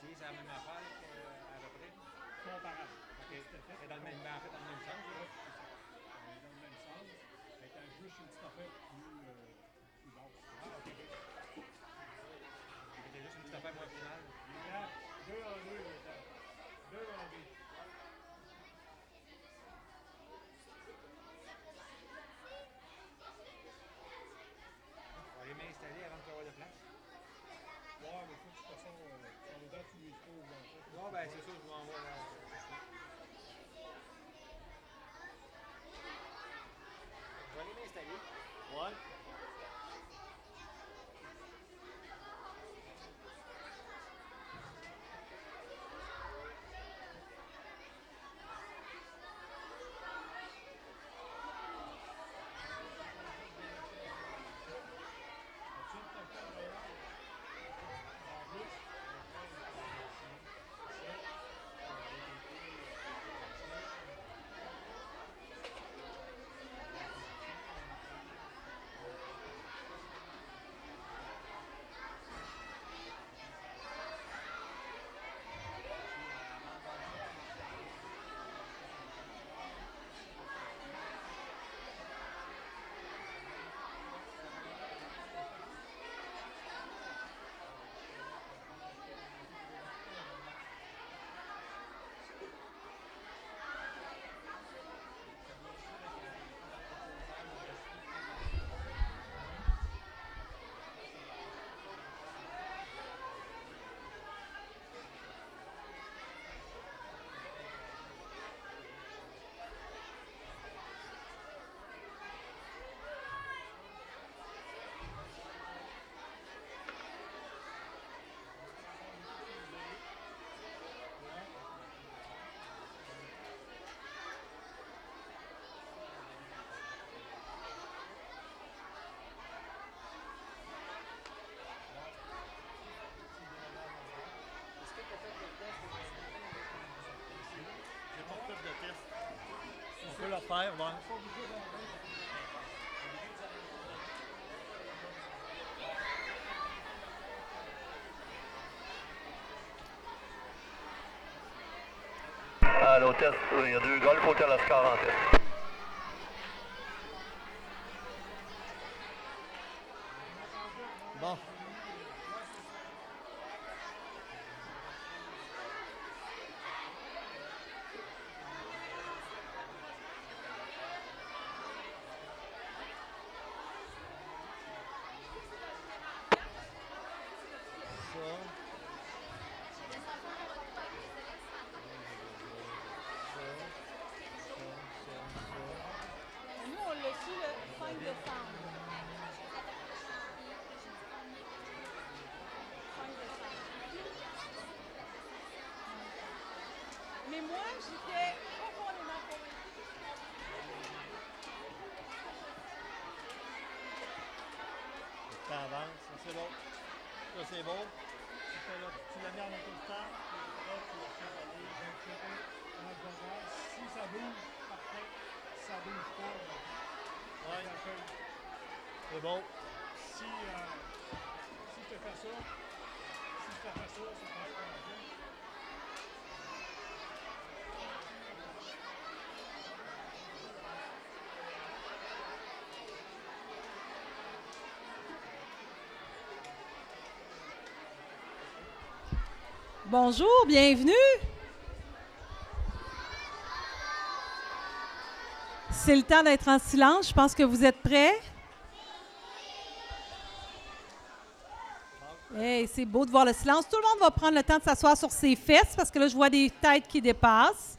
ici, c'est la même affaire à peu près? Comparable. OK. C'est dans le même, en fait, dans le même sens, là? Oui, c'est ça. On est dans le même sens. Elle est juste une petite affaire plus basse. Ah, OK, OK. C'était juste une petite affaire moins finale. Il était deux en deux, il était. Deux en deux. On va les m'installer avant de avoir de place. Ouais, mais faut que de toute façon, sur les dates, tu lui exposes en fait. Non, ben c'est sûr, je vous envoie là. Je vais aller m'installer. Ouais. J'ai pas fait de test. On peut le faire, ouais. À l'hôtel, il y a deux golfs, hôtel Oscar en tête. Bon. Nous, on l'a su le 5 décembre. 5 décembre. Mais moi, j'étais profondément convaincue. Ça avance, ça c'est bon. Ça c'est bon. Tu l'as mis en autostar, puis après tu la fais aller, si ça bouge, parfait. Si ça bouge pas, ouais. C'est bon. Si je te fais ça, c'est parfait. Bonjour, bienvenue. C'est le temps d'être en silence. Je pense que vous êtes prêts. Hey, c'est beau de voir le silence. Tout le monde va prendre le temps de s'asseoir sur ses fesses parce que là, je vois des têtes qui dépassent.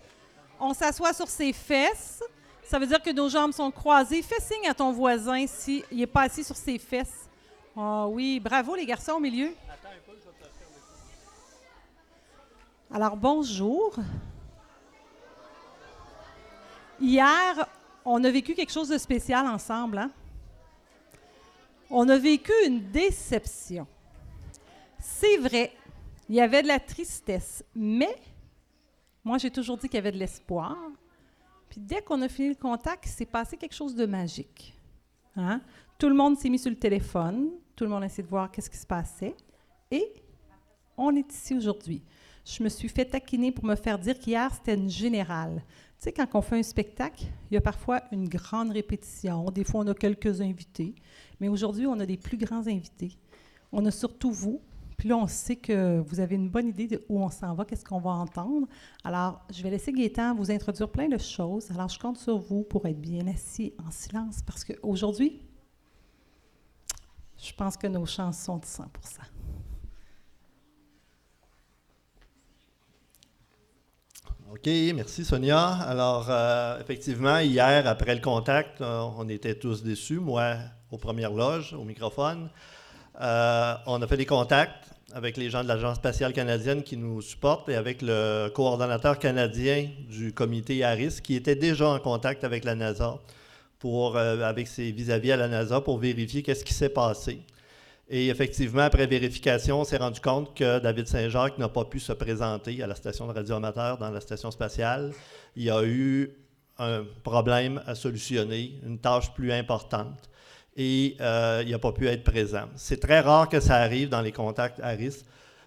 On s'assoit sur ses fesses. Ça veut dire que nos jambes sont croisées. Fais signe à ton voisin s'il n'est pas assis sur ses fesses. Ah oui, bravo les garçons au milieu. Attends un peu, je vais te faire le coup. Alors, bonjour. Hier, on a vécu quelque chose de spécial ensemble. Hein? On a vécu une déception. C'est vrai, il y avait de la tristesse, mais moi, j'ai toujours dit qu'il y avait de l'espoir. Puis dès qu'on a fini le contact, il s'est passé quelque chose de magique. Hein? Tout le monde s'est mis sur le téléphone, tout le monde a essayé de voir qu'est-ce qui se passait, et on est ici aujourd'hui. Je me suis fait taquiner pour me faire dire qu'hier, c'était une générale. Tu sais, quand on fait un spectacle, il y a parfois une grande répétition. Des fois, on a quelques invités. Mais aujourd'hui, on a des plus grands invités. On a surtout vous. Puis là, on sait que vous avez une bonne idée de où on s'en va, qu'est-ce qu'on va entendre. Alors, je vais laisser Gaétan vous introduire plein de choses. Alors, je compte sur vous pour être bien assis en silence parce qu'aujourd'hui, je pense que nos chances sont de 100%. OK, merci Sonia. Alors, effectivement, hier, après le contact, on était tous déçus, moi aux premières loges, au microphone. On a fait des contacts avec les gens de l'Agence spatiale canadienne qui nous supportent et avec le coordonnateur canadien du comité ARIS qui était déjà en contact avec la NASA, avec ses vis-à-vis à la NASA pour vérifier qu'est-ce qui s'est passé. Et effectivement, après vérification, on s'est rendu compte que David Saint-Jacques n'a pas pu se présenter à la station de radioamateur dans la station spatiale. Il y a eu un problème à solutionner, une tâche plus importante. Et il n'a pas pu être présent. C'est très rare que ça arrive dans les contacts ARIS.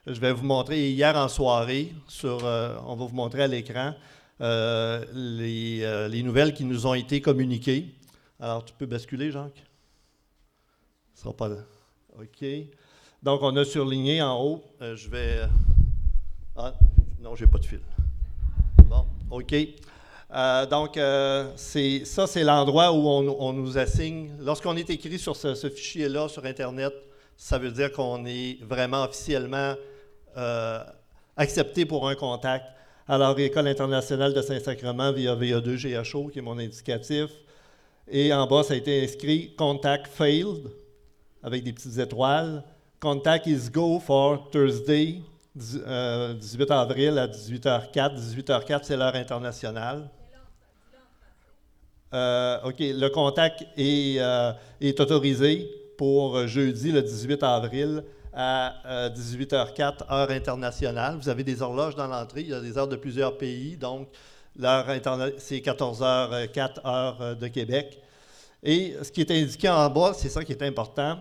Je vais vous montrer hier en soirée, on va vous montrer à l'écran les nouvelles qui nous ont été communiquées. Alors, tu peux basculer, Jacques? Ce sera pas... OK. Donc, on a surligné en haut. Je vais... Ah, non, j'ai pas de fil. Bon, OK. C'est l'endroit où on nous assigne. Lorsqu'on est écrit sur ce fichier-là sur Internet, ça veut dire qu'on est vraiment officiellement accepté pour un contact. Alors, École internationale de Saint-Sacrement via VA2GHO, qui est mon indicatif. Et en bas, ça a été inscrit « Contact failed » avec des petites étoiles. « Contact is go for Thursday, 18 avril à 18h04. » 18h04, c'est l'heure internationale. OK, le contact est autorisé pour jeudi, le 18 avril, à 18h04, heure internationale. Vous avez des horloges dans l'entrée, il y a des heures de plusieurs pays, donc l'heure internationale, c'est 14h04, heure de Québec. Et ce qui est indiqué en bas, c'est ça qui est important.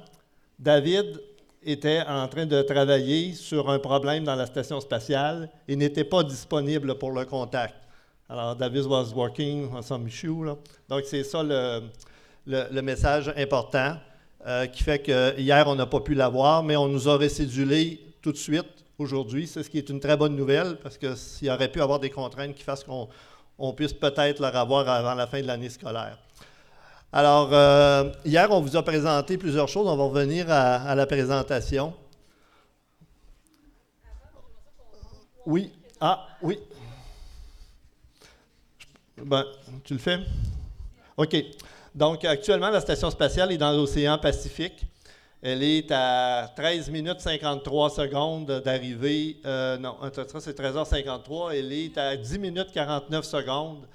David était en train de travailler sur un problème dans la station spatiale et n'était pas disponible pour le contact. Alors, David was working on some issue. Là. Donc, c'est ça le message important qui fait que hier, on n'a pas pu l'avoir, mais on nous a récédulé tout de suite aujourd'hui. C'est ce qui est une très bonne nouvelle parce qu'il y aurait pu avoir des contraintes qui fassent qu'on puisse peut-être le revoir avant la fin de l'année scolaire. Alors, hier, on vous a présenté plusieurs choses. On va revenir à la présentation. Oui. Ah, oui. Ben, tu le fais? OK. Donc, actuellement, la station spatiale est dans l'océan Pacifique. Elle est à 13 minutes 53 secondes d'arrivée. Non, ça, c'est 13h53. Elle est à 10 minutes 49 secondes,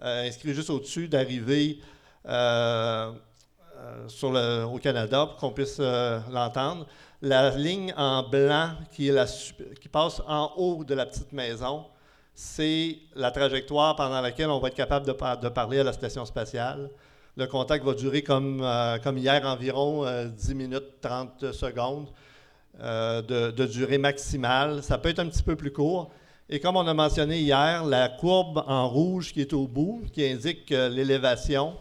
inscrit juste au-dessus d'arrivée au Canada pour qu'on puisse l'entendre. La ligne en blanc qui passe en haut de la petite maison, c'est la trajectoire pendant laquelle on va être capable de parler à la station spatiale. Le contact va durer comme hier environ 10 minutes 30 secondes de durée maximale. Ça peut être un petit peu plus court. Et comme on a mentionné hier, la courbe en rouge qui est au bout, qui indique l'élévation.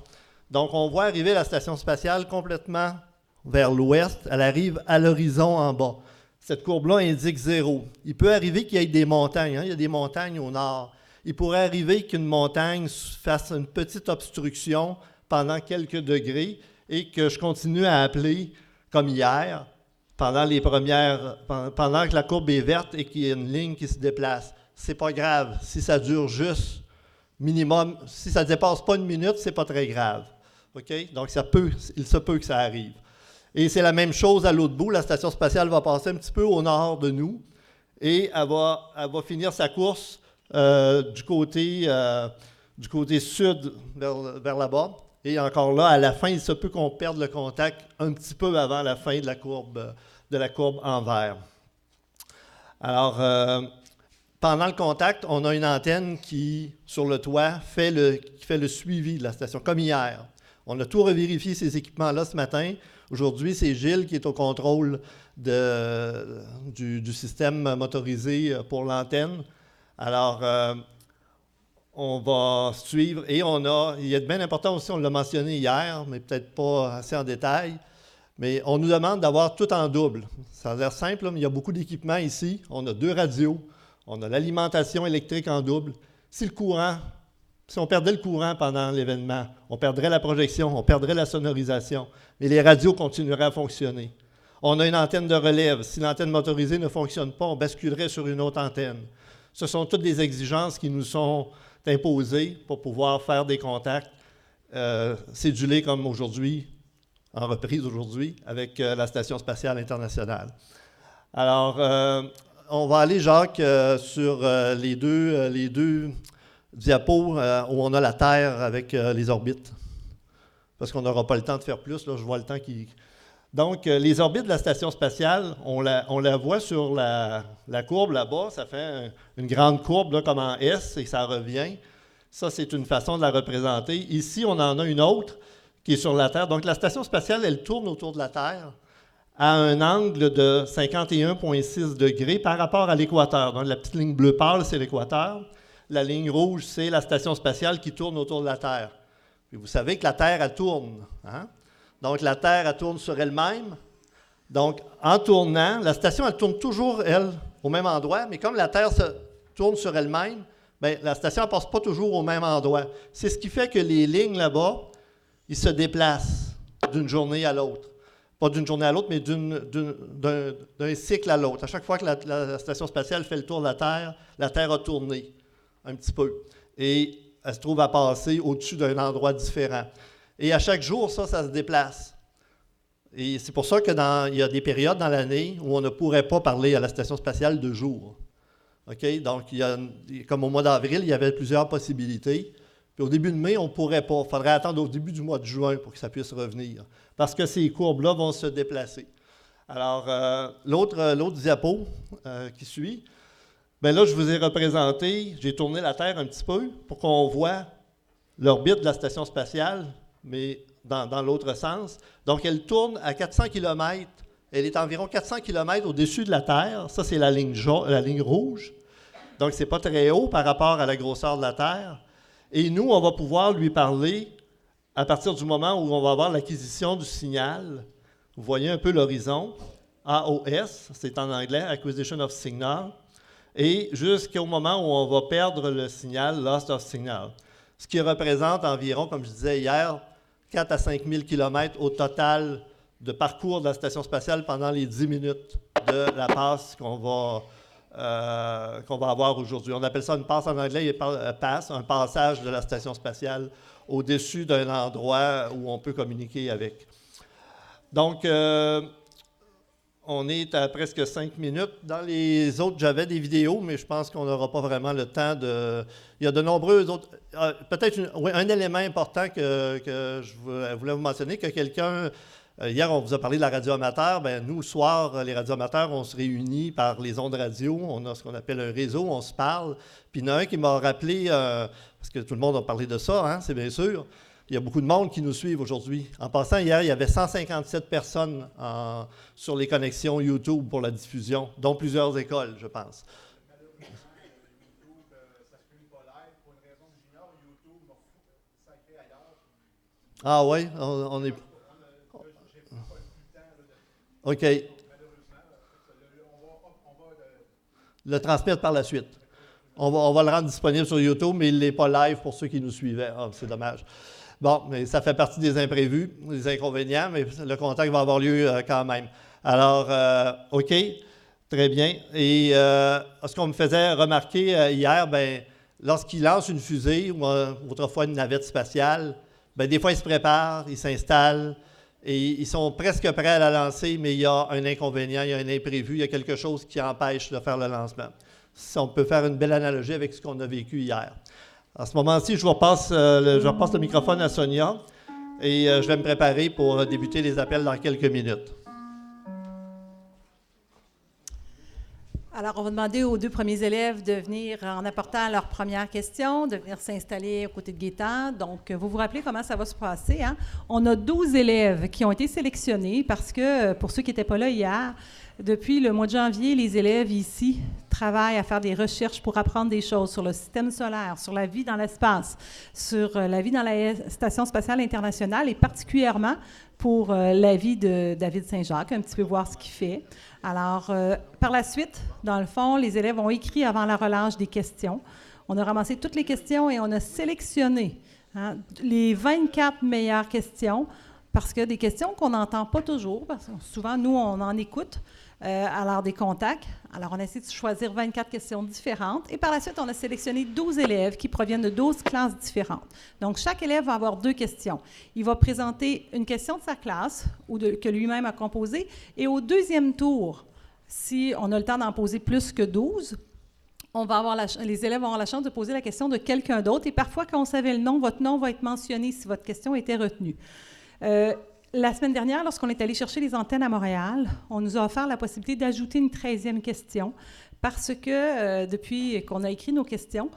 Donc, on voit arriver la station spatiale complètement vers l'ouest. Elle arrive à l'horizon en bas. Cette courbe-là indique 0. Il peut arriver qu'il y ait des montagnes. Il y a des montagnes au nord. Il pourrait arriver qu'une montagne fasse une petite obstruction pendant quelques degrés et que je continue à appeler, comme hier, pendant que la courbe est verte et qu'il y a une ligne qui se déplace. C'est pas grave. Si ça dure juste minimum, si ça ne dépasse pas une minute, c'est pas très grave. OK? Donc, il se peut que ça arrive. Et c'est la même chose à l'autre bout. La station spatiale va passer un petit peu au nord de nous et elle va finir sa course du côté sud vers là-bas. Et encore là, à la fin, il se peut qu'on perde le contact un petit peu avant la fin de la courbe en vert. Alors, pendant le contact, on a une antenne qui, sur le toit, fait le suivi de la station, comme hier. On a tout revérifié ces équipements-là ce matin. Aujourd'hui, c'est Gilles qui est au contrôle du système motorisé pour l'antenne. Alors, on va suivre et il y a de bien important aussi, on l'a mentionné hier, mais peut-être pas assez en détail, mais on nous demande d'avoir tout en double. Ça a l'air simple, mais il y a beaucoup d'équipements ici. On a 2 radios, on a l'alimentation électrique en double. Si on perdait le courant pendant l'événement, on perdrait la projection, on perdrait la sonorisation, mais les radios continueraient à fonctionner. On a une antenne de relève. Si l'antenne motorisée ne fonctionne pas, on basculerait sur une autre antenne. Ce sont toutes des exigences qui nous sont imposées pour pouvoir faire des contacts cédulés comme aujourd'hui, en reprise aujourd'hui, avec la Station spatiale internationale. Alors, on va aller, Jacques, sur les deux diapos où on a la Terre avec les orbites. Parce qu'on n'aura pas le temps de faire plus, là, je vois le temps qui... Donc, les orbites de la Station spatiale, on la voit sur la courbe là-bas. Ça fait une grande courbe là, comme en S et ça revient. Ça, c'est une façon de la représenter. Ici, on en a une autre qui est sur la Terre. Donc, la Station spatiale, elle tourne autour de la Terre à un angle de 51,6 degrés par rapport à l'équateur. Donc, la petite ligne bleue pâle, c'est l'équateur. La ligne rouge, c'est la Station spatiale qui tourne autour de la Terre. Puis vous savez que la Terre, elle tourne. Hein? Donc, la Terre, elle tourne sur elle-même. Donc, en tournant, la station, elle tourne toujours, elle, au même endroit, mais comme la Terre se tourne sur elle-même, bien, la station ne passe pas toujours au même endroit. C'est ce qui fait que les lignes là-bas, ils se déplacent d'une journée à l'autre. Pas d'une journée à l'autre, mais d'un cycle à l'autre. À chaque fois que la station spatiale fait le tour de la Terre a tourné un petit peu. Et elle se trouve à passer au-dessus d'un endroit différent. Et à chaque jour, ça se déplace. Et c'est pour ça qu'il y a des périodes dans l'année où on ne pourrait pas parler à la station spatiale de jour. OK? Donc, comme au mois d'avril, il y avait plusieurs possibilités. Puis au début de mai, on ne pourrait pas. Il faudrait attendre au début du mois de juin pour que ça puisse revenir. Parce que ces courbes-là vont se déplacer. Alors, l'autre diapo qui suit, bien là, je vous ai représenté, j'ai tourné la Terre un petit peu pour qu'on voit l'orbite de la station spatiale, mais dans l'autre sens. Donc, elle tourne à 400 km. Elle est environ 400 km au-dessus de la Terre. Ça, c'est la ligne rouge. Donc, ce n'est pas très haut par rapport à la grosseur de la Terre. Et nous, on va pouvoir lui parler à partir du moment où on va avoir l'acquisition du signal. Vous voyez un peu l'horizon. AOS, c'est en anglais, Acquisition of Signal. Et jusqu'au moment où on va perdre le signal, Loss of Signal. Ce qui représente environ, comme je disais hier, 4 à 5 000 km au total de parcours de la station spatiale pendant les 10 minutes de la passe qu'on va avoir aujourd'hui. On appelle ça une passe en anglais, un passage de la station spatiale au-dessus d'un endroit où on peut communiquer avec. Donc, on est à presque 5 minutes. Dans les autres, j'avais des vidéos, mais je pense qu'on n'aura pas vraiment le temps de... Il y a de nombreux autres... peut-être un élément important que je voulais vous mentionner, que quelqu'un... hier, on vous a parlé de la radio amateur. Bien, nous, le soir, les radioamateurs, on se réunit par les ondes radio. On a ce qu'on appelle un réseau, on se parle. Puis il y en a un qui m'a rappelé, parce que tout le monde a parlé de ça, hein, c'est bien sûr. Il y a beaucoup de monde qui nous suivent aujourd'hui. En passant, hier, il y avait 157 personnes sur les connexions YouTube pour la diffusion, dont plusieurs écoles, je pense. Malheureusement, YouTube, ça ne stream pas live. Pour une raison que j'ignore, YouTube m'a sacré ailleurs. Ah oui, on est... J'ai pas eu le temps de... OK. Malheureusement, on va le transmettre par la suite. On va le rendre disponible sur YouTube, mais il n'est pas live pour ceux qui nous suivaient. Ah, c'est dommage. Bon, mais ça fait partie des imprévus, des inconvénients, mais le contact va avoir lieu quand même. Alors, OK, très bien. Et ce qu'on me faisait remarquer hier, bien, lorsqu'il lance une fusée ou autrefois une navette spatiale, bien, des fois, ils se préparent, ils s'installent et ils sont presque prêts à la lancer, mais il y a un inconvénient, il y a un imprévu, il y a quelque chose qui empêche de faire le lancement. Si on peut faire une belle analogie avec ce qu'on a vécu hier. À ce moment-ci, je repasse le microphone à Sonia et je vais me préparer pour débuter les appels dans quelques minutes. Alors, on va demander aux 2 premiers élèves de venir en apportant leur première question, de venir s'installer à côté de Gaétan. Donc, vous vous rappelez comment ça va se passer, hein? On a 12 élèves qui ont été sélectionnés parce que, pour ceux qui n'étaient pas là hier, depuis le mois de janvier, les élèves ici travaillent à faire des recherches pour apprendre des choses sur le système solaire, sur la vie dans l'espace, sur la vie dans la Station spatiale internationale et particulièrement pour la vie de David Saint-Jacques, un petit peu voir ce qu'il fait. Alors, par la suite, dans le fond, les élèves ont écrit avant la relâche des questions. On a ramassé toutes les questions et on a sélectionné les 24 meilleures questions parce que des questions qu'on n'entend pas toujours, parce que souvent, nous, on en écoute alors des contacts. Alors, on a essayé de choisir 24 questions différentes. Et par la suite, on a sélectionné 12 élèves qui proviennent de 12 classes différentes. Donc, chaque élève va avoir 2 questions. Il va présenter une question de sa classe ou que lui-même a composée. Et au deuxième tour, si on a le temps d'en poser plus que 12, on va avoir les élèves vont avoir la chance de poser la question de quelqu'un d'autre. Et parfois, quand on savait le nom, votre nom va être mentionné si votre question était retenue. La semaine dernière, lorsqu'on est allé chercher les antennes à Montréal, on nous a offert la possibilité d'ajouter une 13e question parce que depuis qu'on a écrit nos questions,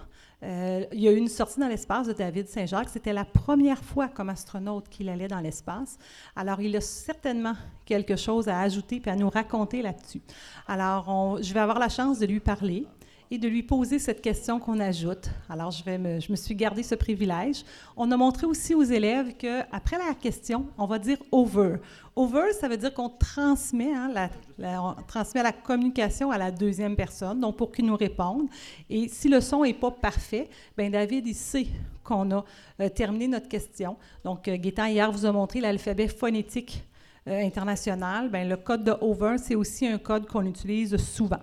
il y a eu une sortie dans l'espace de David Saint-Jacques. C'était la première fois comme astronaute qu'il allait dans l'espace. Alors, il a certainement quelque chose à ajouter et à nous raconter là-dessus. Alors, je vais avoir la chance de lui parler et de lui poser cette question qu'on ajoute. Alors, je me suis gardé ce privilège. On a montré aussi aux élèves qu'après la question, on va dire « over ». Over, ça veut dire qu'on transmet, on transmet la communication à la deuxième personne, donc pour qu'il nous réponde. Et si le son n'est pas parfait, bien David, il sait qu'on a terminé notre question. Donc, Gaétan, hier, vous a montré l'alphabet phonétique international. Bien, le code de over, c'est aussi un code qu'on utilise souvent.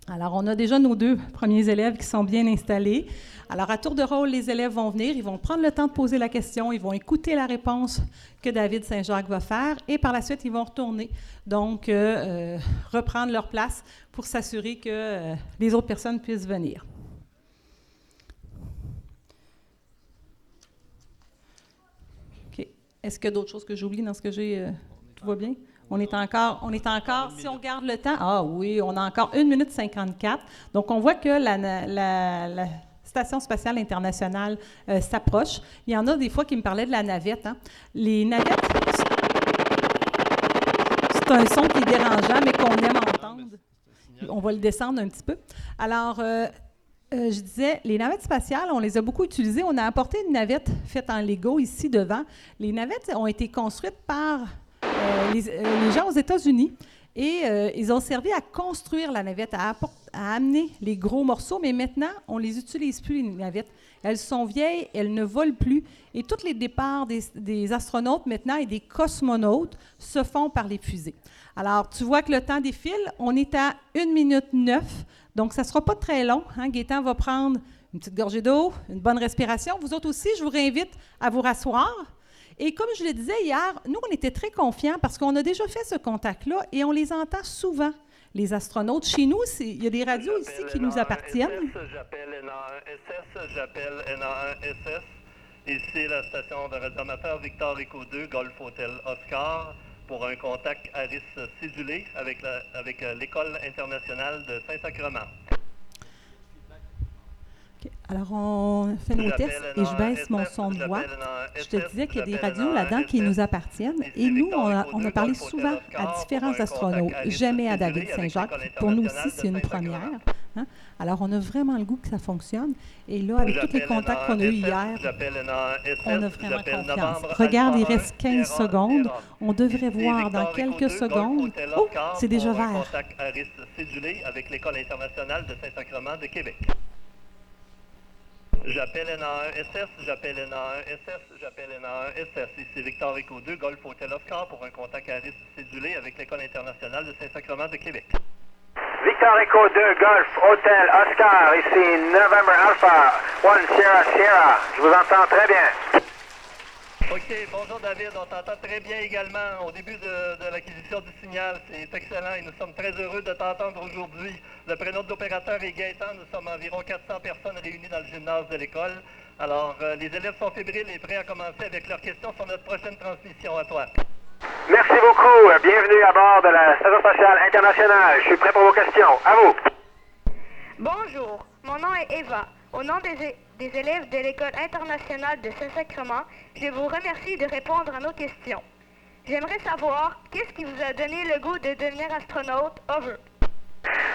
Alors, on a déjà nos 2 premiers élèves qui sont bien installés. Alors, à tour de rôle, les élèves vont venir, ils vont prendre le temps de poser la question, ils vont écouter la réponse que David Saint-Jacques va faire et par la suite, ils vont retourner, donc reprendre leur place pour s'assurer que les autres personnes puissent venir. OK. Est-ce qu'il y a d'autres choses que j'oublie dans ce que j'ai? Tout va bien? On est encore, si on regarde le temps, ah oui, on a encore 1 minute 54. Donc, on voit que la Station spatiale internationale s'approche. Il y en a des fois qui me parlaient de la navette. Hein. Les navettes, c'est un son qui est dérangeant, mais qu'on aime entendre. On va le descendre un petit peu. Alors, je disais, les navettes spatiales, on les a beaucoup utilisées. On a apporté une navette faite en Lego ici devant. Les navettes ont été construites par les gens aux États-Unis et ils ont servi à construire la navette, à amener les gros morceaux, mais maintenant, on ne les utilise plus, les navettes. Elles sont vieilles, elles ne volent plus et tous les départs des astronautes maintenant et des cosmonautes se font par les fusées. Alors, tu vois que le temps défile, on est à 1 minute 9, donc ça ne sera pas très long. Hein? Gaétan va prendre une petite gorgée d'eau, une bonne respiration. Vous autres aussi, je vous réinvite à vous rasseoir. Et comme je le disais hier, nous, on était très confiants parce qu'on a déjà fait ce contact-là et on les entend souvent, les astronautes. Chez nous, il y a des radios ici qui nous appartiennent. J'appelle NA1SS. Ici, la station de radioamateur Victor Echo 2, Golf Hotel Oscar, pour un contact ARIS cédulé avec l'École internationale de Saint-Sacrement. Alors, on fait nos tests et je baisse mon son de voix. Je te disais qu'il y a des radios là-dedans qui nous appartiennent. Et nous, on a parlé souvent à différents astronautes, jamais à David Saint-Jacques. Pour nous aussi, c'est une première. Hein? Alors, on a vraiment le goût que ça fonctionne. Et là, avec tous les contacts qu'on a eus hier, on a vraiment confiance. Regarde, il reste 15 secondes. On devrait voir dans quelques secondes. Oh, c'est déjà vert. Contact ARIS cédulé avec l'École internationale de Saint-Sacrement de Québec. J'appelle NA1SS, j'appelle NA1SS, j'appelle NA1SS. Ici Victor Echo 2, Golf Hotel Oscar pour un contact ARIS cédulé avec l'École internationale de Saint-Sacrement de Québec. Victor Echo 2, Golf Hotel Oscar, ici November Alpha, 1 Sierra Sierra. Je vous entends très bien. OK, bonjour David, on t'entend très bien également au début de l'acquisition du signal. C'est excellent et nous sommes très heureux de t'entendre aujourd'hui. Le prénom de l'opérateur est Gaétan, nous sommes environ 400 personnes réunies dans le gymnase de l'école. Alors, les élèves sont fébriles et prêts à commencer avec leurs questions sur notre prochaine transmission. À toi. Merci beaucoup. Bienvenue à bord de la Station spatiale internationale. Je suis prêt pour vos questions. À vous. Bonjour, mon nom est Eva. Au nom des élèves de l'École internationale de Saint-Sacrement, je vous remercie de répondre à nos questions. J'aimerais savoir, qu'est-ce qui vous a donné le goût de devenir astronaute? Over.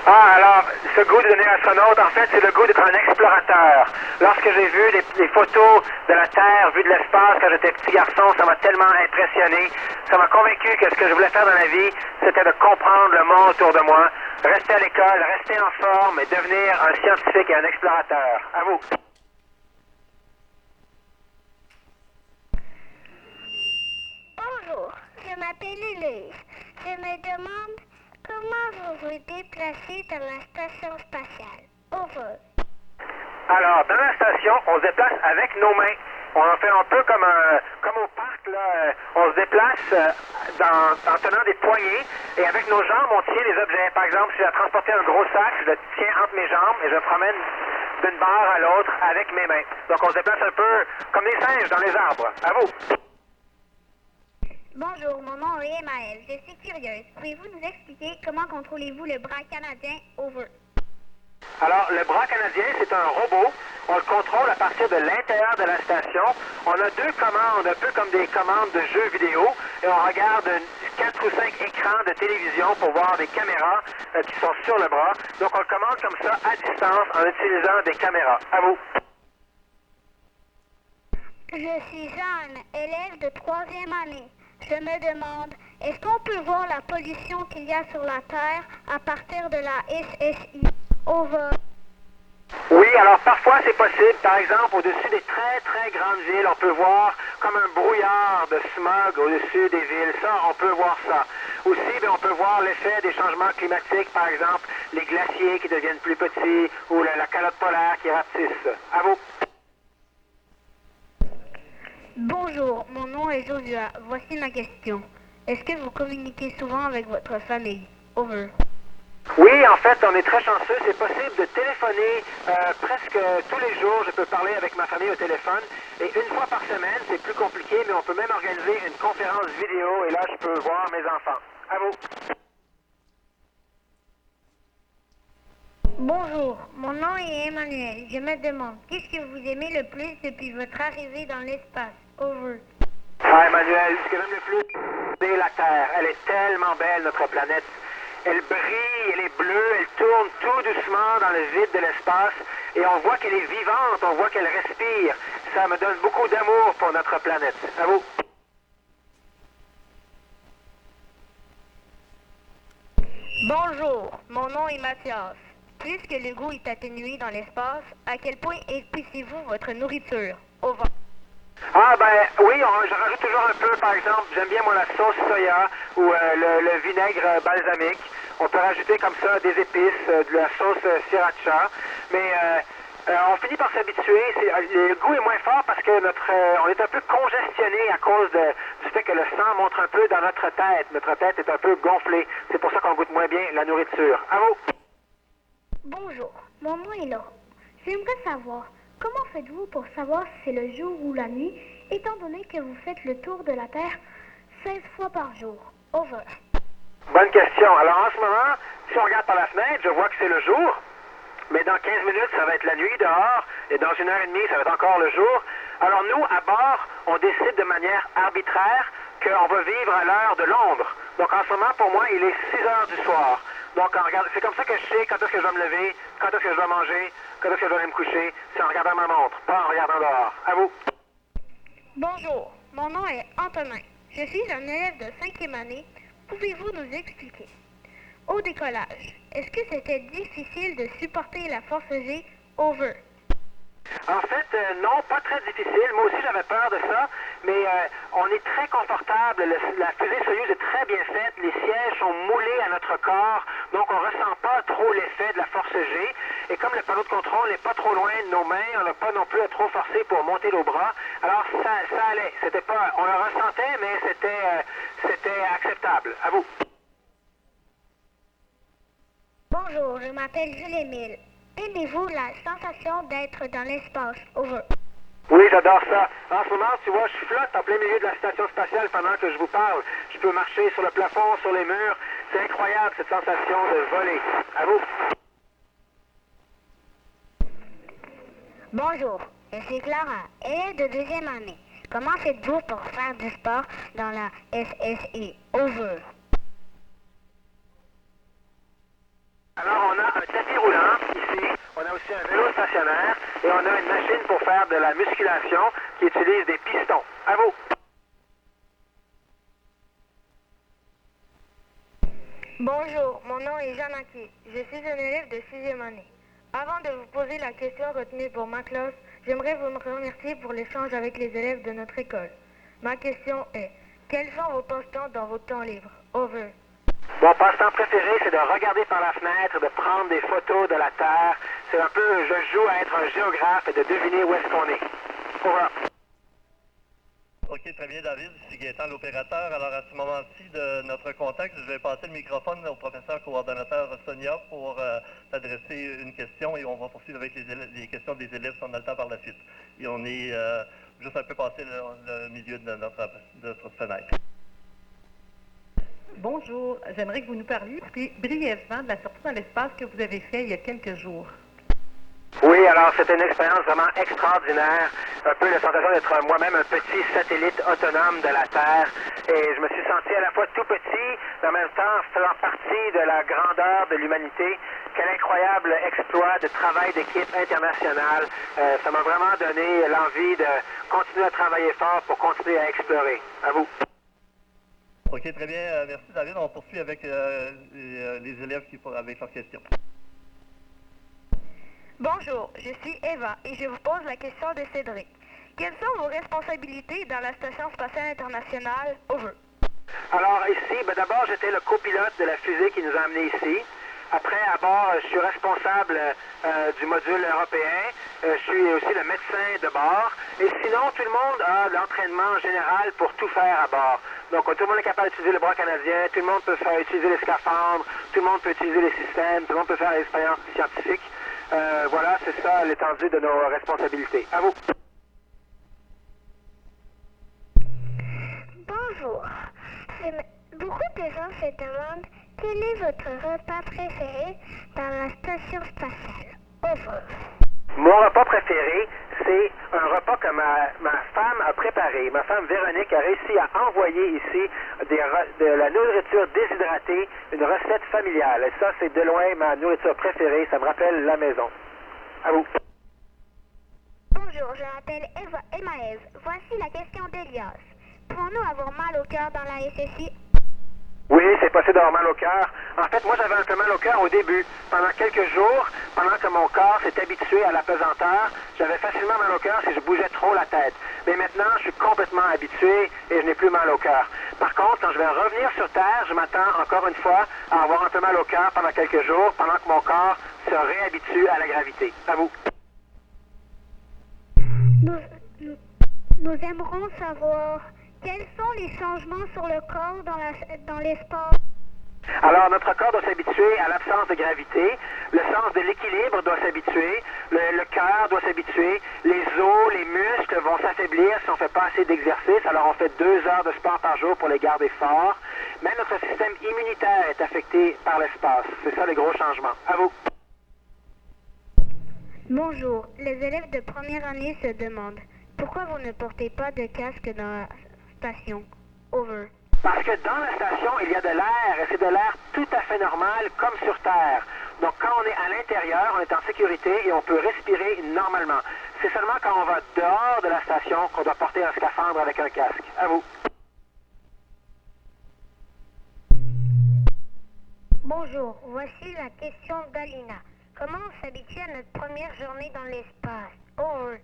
Ah, alors, ce goût de devenir astronaute, en fait, c'est le goût d'être un explorateur. Lorsque j'ai vu les photos de la Terre vues de l'espace quand j'étais petit garçon, ça m'a tellement impressionné. Ça m'a convaincu que ce que je voulais faire dans la vie, c'était de comprendre le monde autour de moi, rester à l'école, rester en forme et devenir un scientifique et un explorateur. À vous. Bonjour, je m'appelle Élise. Je me demande comment vous vous déplacez dans la station spatiale. Over. Alors, dans la station, on se déplace avec nos mains. On en fait un peu comme au parc, là. On se déplace en tenant des poignées et avec nos jambes, on tient les objets. Par exemple, si j'ai à transporter un gros sac, je le tiens entre mes jambes et je le promène d'une barre à l'autre avec mes mains. Donc, on se déplace un peu comme des singes dans les arbres. À vous. Bonjour, mon nom est Emmaël. Je suis curieuse. Pouvez-vous nous expliquer comment contrôlez-vous le bras canadien? Over. Alors, le bras canadien, c'est un robot. On le contrôle à partir de l'intérieur de la station. On a deux commandes, un peu comme des commandes de jeux vidéo. Et on regarde 4 ou 5 écrans de télévision pour voir des caméras qui sont sur le bras. Donc, on le commande comme ça à distance en utilisant des caméras. À vous. Je suis Jeanne, élève de 3e année. Je me demande, est-ce qu'on peut voir la pollution qu'il y a sur la Terre à partir de la SSI? Over. Oui, alors parfois c'est possible. Par exemple, au-dessus des très très grandes villes, on peut voir comme un brouillard de smog au-dessus des villes. Ça, on peut voir ça. Aussi, on peut voir l'effet des changements climatiques, par exemple, les glaciers qui deviennent plus petits ou la calotte polaire qui rapetisse. À vous. Bonjour, mon nom est Joshua. Voici ma question. Est-ce que vous communiquez souvent avec votre famille? Over. Oui, en fait, on est très chanceux. C'est possible de téléphoner presque tous les jours. Je peux parler avec ma famille au téléphone. Et une fois par semaine, c'est plus compliqué, mais on peut même organiser une conférence vidéo. Et là, je peux voir mes enfants. À vous. Bonjour, mon nom est Emmanuel. Je me demande, qu'est-ce que vous aimez le plus depuis votre arrivée dans l'espace? Over. Ah, Emmanuel, ce que j'aime le plus, c'est la Terre. Elle est tellement belle, notre planète. Elle brille, elle est bleue, elle tourne tout doucement dans le vide de l'espace et on voit qu'elle est vivante, on voit qu'elle respire. Ça me donne beaucoup d'amour pour notre planète. À vous. Bonjour, mon nom est Mathias. Puisque le goût est atténué dans l'espace, à quel point épicez-vous votre nourriture? Over. Ah ben oui, je rajoute toujours un peu, par exemple, j'aime bien moi la sauce soya ou le vinaigre balsamique. On peut rajouter comme ça des épices, de la sauce sriracha, mais on finit par s'habituer. Le goût est moins fort parce que on est un peu congestionné à cause du fait que le sang monte un peu dans notre tête. Notre tête est un peu gonflée. C'est pour ça qu'on goûte moins bien la nourriture. À vous. Bonjour, mon nom est Laurent. J'aimerais savoir, comment faites-vous pour savoir si c'est le jour ou la nuit, étant donné que vous faites le tour de la Terre 16 fois par jour? Over. Bonne question. Alors en ce moment, si on regarde par la fenêtre, je vois que c'est le jour. Mais dans 15 minutes, ça va être la nuit dehors. Et dans 1h30, ça va être encore le jour. Alors nous, à bord, on décide de manière arbitraire qu'on va vivre à l'heure de Londres. Donc en ce moment, pour moi, il est 6 heures du soir. Donc c'est comme ça que je sais quand est-ce que je dois me lever, quand est-ce que je dois manger, quand est-ce que je dois aller me coucher. C'est en regardant ma montre, pas en regardant dehors. À vous. Bonjour, mon nom est Antonin. Je suis un élève de 5e année. Pouvez-vous nous expliquer? Au décollage, est-ce que c'était difficile de supporter la force G? Over. En fait, non, pas très difficile. Moi aussi, j'avais peur de ça, mais on est très confortable. La fusée Soyuz est très bien faite. Les sièges sont moulés à notre corps, donc on ne ressent pas trop l'effet de la force G. Et comme le panneau de contrôle n'est pas trop loin de nos mains, on n'a pas non plus à trop forcer pour monter nos bras. Alors, ça allait. C'était pas, on le ressentait, mais c'était acceptable. À vous. Bonjour, je m'appelle Jules-Émile. Aimez-vous la sensation d'être dans l'espace? Over. Oui, j'adore ça. En ce moment, tu vois, je flotte en plein milieu de la station spatiale pendant que je vous parle. Je peux marcher sur le plafond, sur les murs. C'est incroyable, cette sensation de voler. À vous. Bonjour, je suis Clara, élève de 2e année. Comment faites-vous pour faire du sport dans la SSI? Over. Alors, on a un tapis roulant ici, on a aussi un vélo stationnaire et on a une machine pour faire de la musculation qui utilise des pistons. À vous. Bonjour, mon nom est Janaki. Je suis un élève de 6e année. Avant de vous poser la question retenue pour ma classe, j'aimerais vous remercier pour l'échange avec les élèves de notre école. Ma question est, quels sont vos passe-temps dans vos temps libres? Over. Mon passe-temps préféré, c'est de regarder par la fenêtre, de prendre des photos de la Terre. C'est un peu, je joue à être un géographe et de deviner où est-ce qu'on est. Over. OK, très bien, David. C'est Gaétan, l'opérateur. Alors, à ce moment-ci de notre contact, je vais passer le microphone au professeur coordonnateur Sonia pour t'adresser une question et on va poursuivre avec les questions des élèves si on a le temps par la suite. Et on est juste un peu passé le milieu de notre fenêtre. Bonjour, j'aimerais que vous nous parliez brièvement de la sortie dans l'espace que vous avez fait il y a quelques jours. Oui, alors c'était une expérience vraiment extraordinaire. Un peu la sensation d'être moi-même un petit satellite autonome de la Terre. Et je me suis senti à la fois tout petit, mais en même temps faisant partie de la grandeur de l'humanité. Quel incroyable exploit de travail d'équipe internationale. Ça m'a vraiment donné l'envie de continuer à travailler fort pour continuer à explorer. À vous. OK, très bien. Merci, David. On poursuit avec les élèves avec leurs questions. Bonjour, je suis Eva et je vous pose la question de Cédric. Quelles sont vos responsabilités dans la Station spatiale internationale? Over. Alors ici, d'abord j'étais le copilote de la fusée qui nous a amenés ici. Après, à bord, je suis responsable du module européen. Je suis aussi le médecin de bord. Et sinon, tout le monde a l'entraînement général pour tout faire à bord. Donc, tout le monde est capable d'utiliser le bras canadien. Tout le monde peut utiliser les scaphandres. Tout le monde peut utiliser les systèmes. Tout le monde peut faire l'expérience scientifique. Voilà, c'est ça l'étendue de nos responsabilités. À vous. Bonjour. Beaucoup de gens se demandent quel est votre repas préféré dans la station spatiale. Over. Mon repas préféré, c'est un repas que ma femme a préparé. Ma femme Véronique a réussi à envoyer ici de la nourriture déshydratée, une recette familiale. Et ça, c'est de loin ma nourriture préférée. Ça me rappelle la maison. À vous. Bonjour, je m'appelle Emmaëve. Voici la question d'Elias. Pouvons-nous avoir mal au cœur dans la SSI? Oui, c'est possible d'avoir mal au cœur. En fait, moi, j'avais un peu mal au cœur au début. Pendant quelques jours, pendant que mon corps s'est habitué à la pesanteur, j'avais facilement mal au cœur si je bougeais trop la tête. Mais maintenant, je suis complètement habitué et je n'ai plus mal au cœur. Par contre, quand je vais revenir sur Terre, je m'attends encore une fois à avoir un peu mal au cœur pendant quelques jours, pendant que mon corps se réhabitue à la gravité. À vous. Nous aimerons savoir quels sont les changements sur le corps dans l'espace. Alors, notre corps doit s'habituer à l'absence de gravité, le sens de l'équilibre doit s'habituer, le cœur doit s'habituer, les os, les muscles vont s'affaiblir si on ne fait pas assez d'exercice, alors on fait 2 heures de sport par jour pour les garder forts. Même notre système immunitaire est affecté par l'espace. C'est ça les gros changements. À vous. Bonjour, les élèves de première année se demandent pourquoi vous ne portez pas de casque dans la station. Over. Parce que dans la station, il y a de l'air, et c'est de l'air tout à fait normal, comme sur Terre. Donc, quand on est à l'intérieur, on est en sécurité et on peut respirer normalement. C'est seulement quand on va dehors de la station qu'on doit porter un scaphandre avec un casque. À vous. Bonjour, voici la question d'Alina. Comment on s'habitue à notre première journée dans l'espace? Over.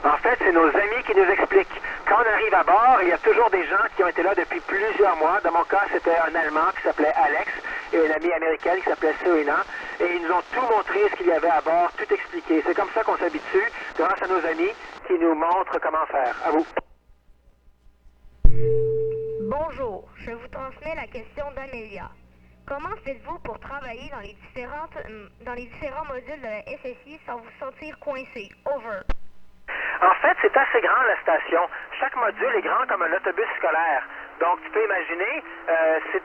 En fait, c'est nos amis qui nous expliquent. Quand on arrive à bord, il y a toujours des gens qui ont été là depuis plusieurs mois. Dans mon cas, c'était un Allemand qui s'appelait Alex et une amie américaine qui s'appelait Serena. Et ils nous ont tout montré ce qu'il y avait à bord, tout expliqué. C'est comme ça qu'on s'habitue grâce à nos amis qui nous montrent comment faire. À vous. Bonjour, je vous transmets la question d'Amélia. Comment faites-vous pour travailler dans les différents modules de la SSI sans vous sentir coincé? Over. En fait, c'est assez grand la station. Chaque module est grand comme un autobus scolaire. Donc, tu peux imaginer,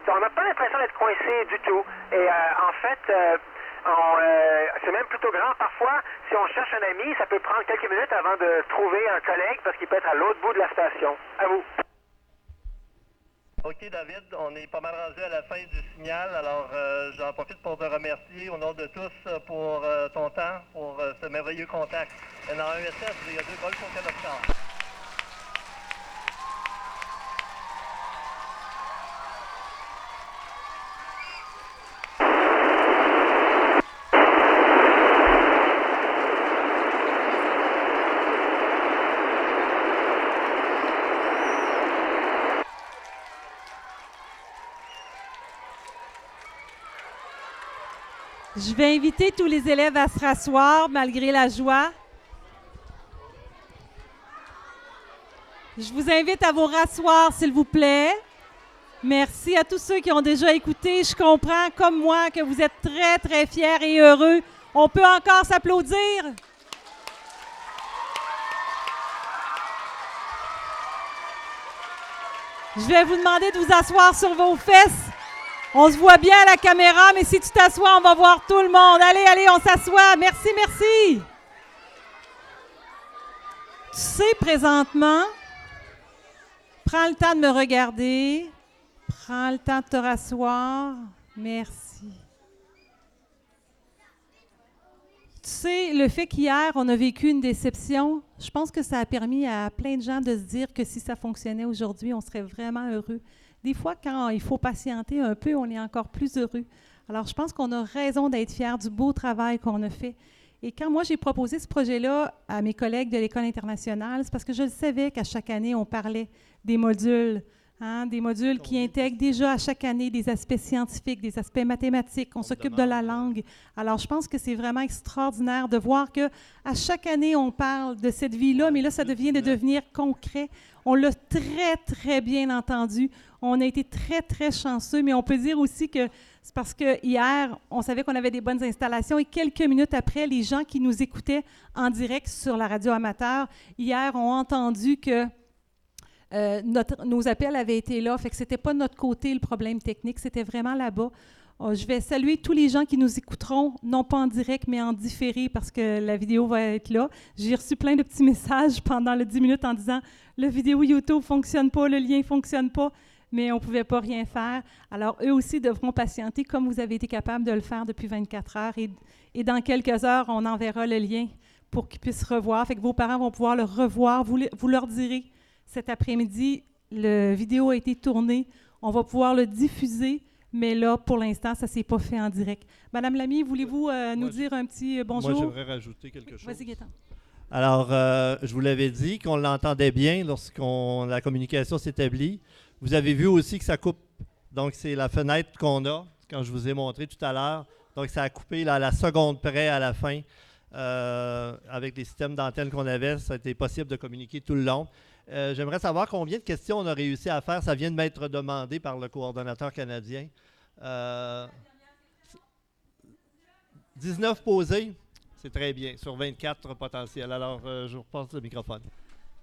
on n'a pas l'impression d'être coincé du tout. Et en fait, C'est même plutôt grand parfois. Si on cherche un ami, ça peut prendre quelques minutes avant de trouver un collègue parce qu'il peut être à l'autre bout de la station. À vous. OK, David, on est pas mal rendu à la fin du signal. Alors, j'en profite pour te remercier au nom de tous pour ton temps, pour ce merveilleux contact. Dans un ESS, il y a 2 golfs au Canada. Je vais inviter tous les élèves à se rasseoir malgré la joie. Je vous invite à vous rasseoir, s'il vous plaît. Merci à tous ceux qui ont déjà écouté. Je comprends, comme moi, que vous êtes très, très fiers et heureux. On peut encore s'applaudir. Je vais vous demander de vous asseoir sur vos fesses. On se voit bien à la caméra, mais si tu t'assois, on va voir tout le monde. Allez, allez, on s'assoit. Merci, merci. Tu sais, présentement, prends le temps de me regarder. Prends le temps de te rasseoir. Merci. Tu sais, le fait qu'hier, on a vécu une déception, je pense que ça a permis à plein de gens de se dire que si ça fonctionnait aujourd'hui, on serait vraiment heureux. Des fois, quand il faut patienter un peu, on est encore plus heureux. Alors, je pense qu'on a raison d'être fiers du beau travail qu'on a fait. Et quand moi, j'ai proposé ce projet-là à mes collègues de l'École internationale, c'est parce que je le savais qu'à chaque année, on parlait des modules, des modules qui intègrent déjà à chaque année des aspects scientifiques, des aspects mathématiques, on s'occupe de la langue. Alors, je pense que c'est vraiment extraordinaire de voir qu'à chaque année, on parle de cette vie-là, mais là, ça devient de devenir concret. On l'a très, très bien entendu. On a été très, très chanceux, mais on peut dire aussi que c'est parce que hier, on savait qu'on avait des bonnes installations et quelques minutes après, les gens qui nous écoutaient en direct sur la radio amateur, hier, ont entendu que nos appels avaient été là, fait que c'était pas de notre côté le problème technique, c'était vraiment là-bas. Je vais saluer tous les gens qui nous écouteront, non pas en direct, mais en différé, parce que la vidéo va être là. J'ai reçu plein de petits messages pendant les 10 minutes en disant « La vidéo YouTube ne fonctionne pas, le lien ne fonctionne pas », mais on ne pouvait pas rien faire. Alors, eux aussi devront patienter, comme vous avez été capable de le faire depuis 24 heures. Et dans quelques heures, on enverra le lien pour qu'ils puissent revoir. Fait que vos parents vont pouvoir le revoir. Vous leur direz cet après-midi, la vidéo a été tournée, on va pouvoir le diffuser. Mais là, pour l'instant, ça ne s'est pas fait en direct. Madame Lamy, voulez-vous nous dire un petit bonjour? Moi, j'aimerais rajouter quelque chose. Vas-y, Gaétan. Alors, je vous l'avais dit qu'on l'entendait bien lorsqu'on la communication s'établit. Vous avez vu aussi que ça coupe. Donc, c'est la fenêtre qu'on a, quand je vous ai montré tout à l'heure. Donc, ça a coupé là, à la seconde près à la fin. Avec les systèmes d'antenne qu'on avait, ça a été possible de communiquer tout le long. J'aimerais savoir combien de questions on a réussi à faire. Ça vient de m'être demandé par le coordonnateur canadien. 19 posées, c'est très bien, sur 24 potentiels. Alors, je vous repasse le microphone.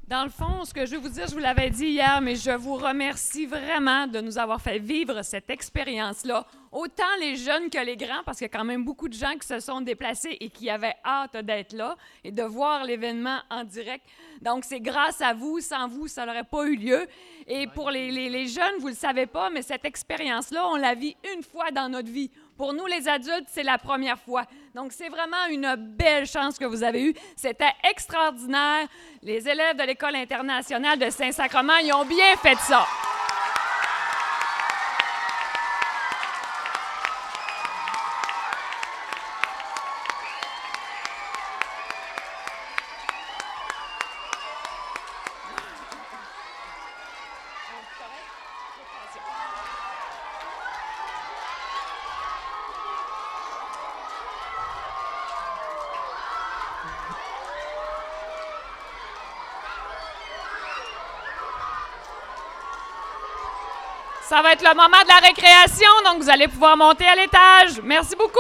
Dans le fond, ce que je veux vous dire, je vous l'avais dit hier, mais je vous remercie vraiment de nous avoir fait vivre cette expérience-là. Autant les jeunes que les grands, parce qu'il y a quand même beaucoup de gens qui se sont déplacés et qui avaient hâte d'être là et de voir l'événement en direct. Donc, c'est grâce à vous. Sans vous, ça n'aurait pas eu lieu. Et pour les jeunes, vous ne le savez pas, mais cette expérience-là, on la vit une fois dans notre vie. Pour nous, les adultes, c'est la première fois. Donc, c'est vraiment une belle chance que vous avez eue. C'était extraordinaire. Les élèves de l'École internationale de Saint-Sacrement, ils ont bien fait ça. Ça va être le moment de la récréation, donc vous allez pouvoir monter à l'étage. Merci beaucoup.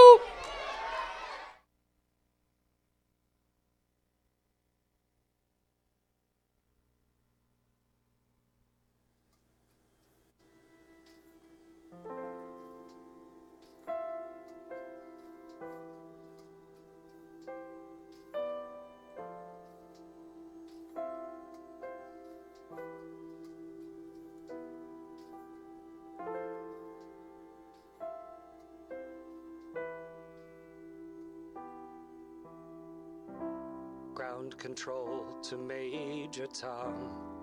ground control to Major Tom.